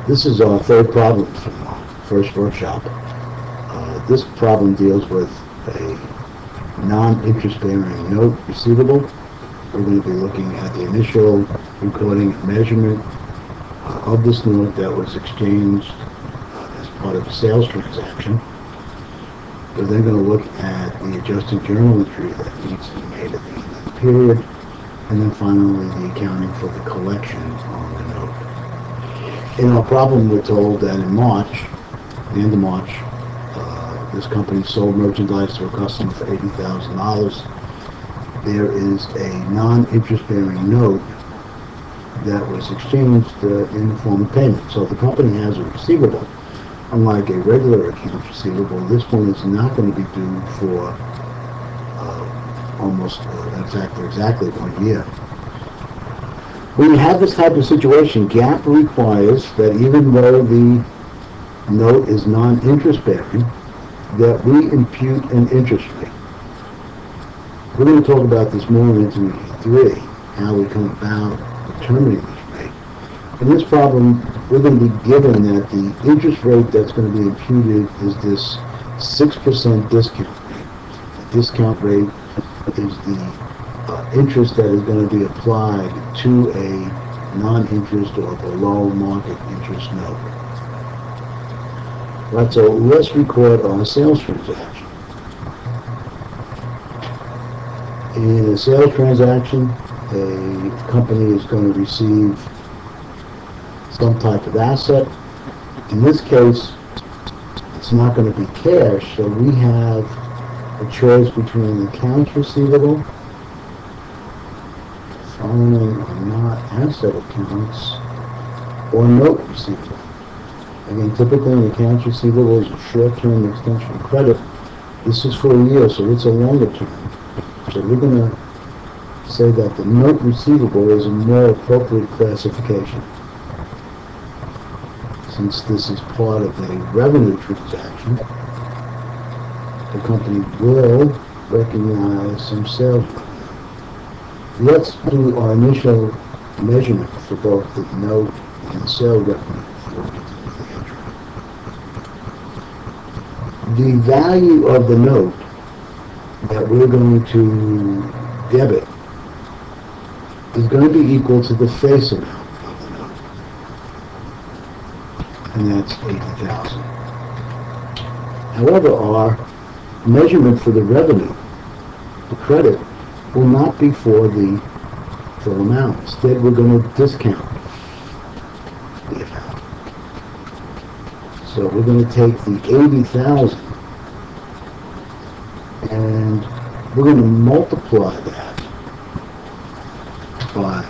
This is our third problem from our first workshop. This problem deals with a non-interest-bearing note receivable. We're going to be looking at the initial recording and measurement of this note that was exchanged as part of a sales transaction. We're then going to look at the adjusting journal entry that needs to be made at the end of the period, and then finally the accounting for the collection on the note. In our problem, we're told that in March, the end of March, this company sold merchandise to a customer for $80,000. There is a non-interest-bearing note that was exchanged in the form of payment. So the company has a receivable. Unlike a regular accounts receivable, this one is not going to be due for almost exactly 1 year. When you have this type of situation, GAAP requires that even though the note is non-interest-bearing, that we impute an interest rate. We're going to talk about this more in Intermediate 3, how we come about determining this rate. In this problem, we're going to be given that the interest rate that's going to be imputed is this 6% discount rate. The discount rate is the interest that is going to be applied to a non-interest or below market interest note. Right, so let's record on a sales transaction. In a sales transaction, a company is going to receive some type of asset. In this case, it's not going to be cash, so we have a choice between accounts receivable, following are not asset accounts, or note receivable. Again, typically an accounts receivable is a short-term extension of credit. This is for a year, so it's a longer term. So we're going to say that the note receivable is a more appropriate classification, since this is part of a revenue transaction. The company will recognize some sales revenue. Let's do our initial measurement for both the note and the sales revenue. The value of the note that we're going to debit is going to be equal to the face amount of the note, and that's $80,000. However, our measurement for the revenue, the credit, will not be for the full amount. Instead, we're going to discount the amount. So we're going to take the $80,000 and we're going to multiply that by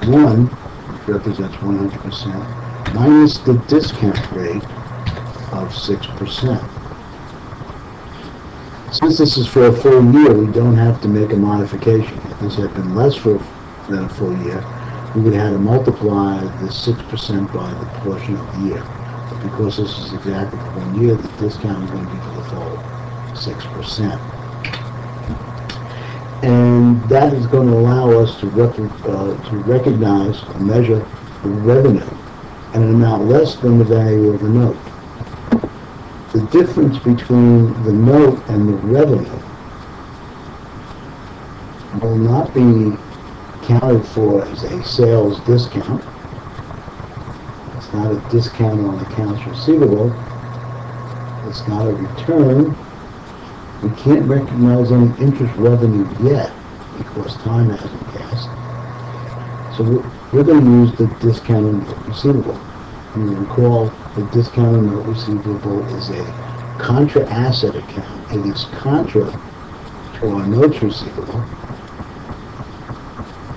1, which represents 100%, minus the discount rate of 6%. Since this is for a full year, we don't have to make a modification. If this had been less than a full year, we would have to multiply the 6% by the portion of the year. But because this is exactly for 1 year, the discount is going to be for the full 6%. And that is going to allow us to recognize or measure the revenue at an amount less than the value of the note. The difference between the note and the revenue will not be accounted for as a sales discount. It's not a discount on accounts receivable. It's not a return. We can't recognize any interest revenue yet because time hasn't passed. So we're going to use the discounted note receivable. You recall the discounted note receivable is a contra asset account. It is contra to our notes receivable.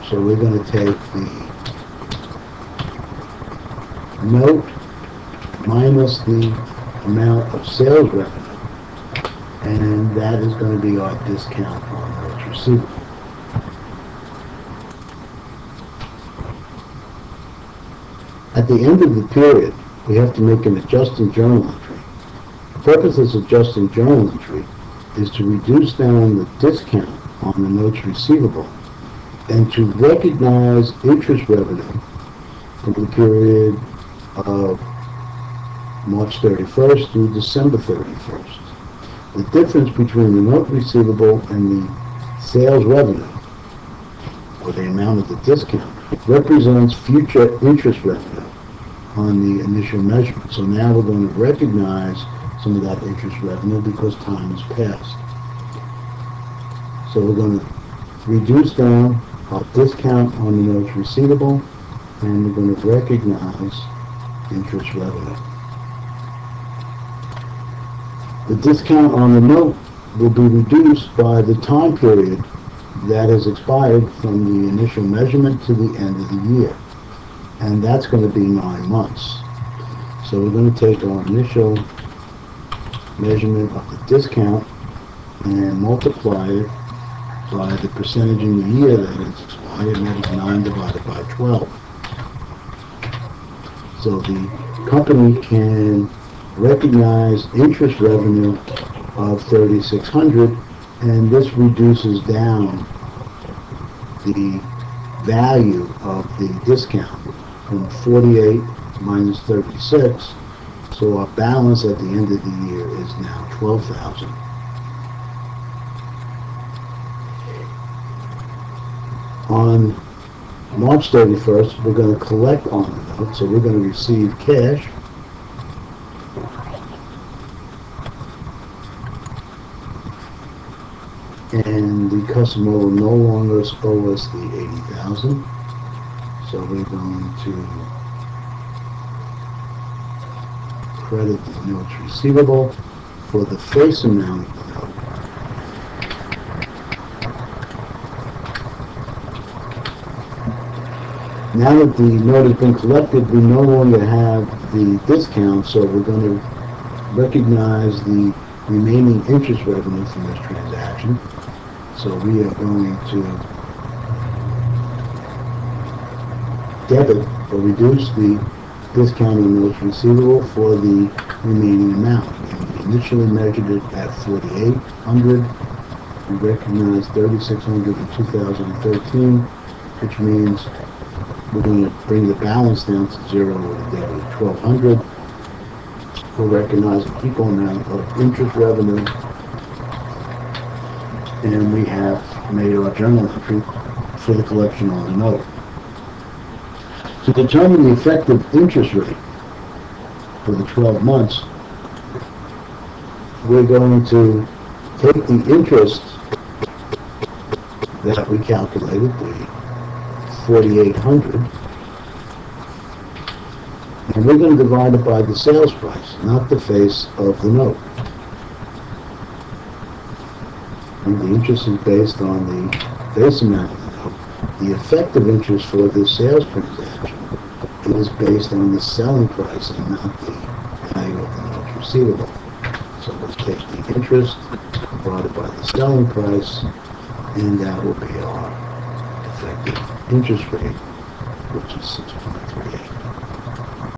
So we're going to take the note minus the amount of sales revenue, and that is going to be our discount on notes receivable. At the end of the period, we have to make an adjusting journal entry. The purpose of this adjusting journal entry is to reduce down the discount on the notes receivable and to recognize interest revenue from the period of March 31st through December 31st. The difference between the note receivable and the sales revenue, or the amount of the discount, represents future interest revenue on the initial measurement. So now we're going to recognize some of that interest revenue because time has passed. So we're going to reduce down our discount on the notes receivable, and we're going to recognize interest revenue. The discount on the note will be reduced by the time period that has expired from the initial measurement to the end of the year, and that's going to be 9 months. So we're going to take our initial measurement of the discount and multiply it by the percentage in the year that it's expired, and that is 9 divided by 12. So the company can recognize interest revenue of $3,600, and this reduces down the value of the discount from 48 minus 36. So our balance at the end of the year is now $12,000. On March 31st, we're going to collect on the note, so we're going to receive cash. And the customer will no longer owe us the $80,000. So we're going to credit the notes receivable for the face amount of the note. Now that the note has been collected, we no longer have the discount, so we're going to recognize the remaining interest revenue from this transaction. So we are going to debit or reduce the discount on notes receivable for the remaining amount. We initially measured it at $4,800. We recognize $3,600 in 2013, which means we're going to bring the balance down to zero with a debit of $1,200. We'll recognize the equal amount of interest revenue, and we have made our journal entry for the collection on the note. To determine the effective interest rate for the 12 months, we're going to take the interest that we calculated, the $4,800, and we're going to divide it by the sales price, not the face of the note. And the interest is based on the face amount of the note. The effective interest for this sales transaction is based on the selling price and not the value of the notes receivable. So let's take the interest divided by the selling price, and that will be our effective interest rate, which is 6.38.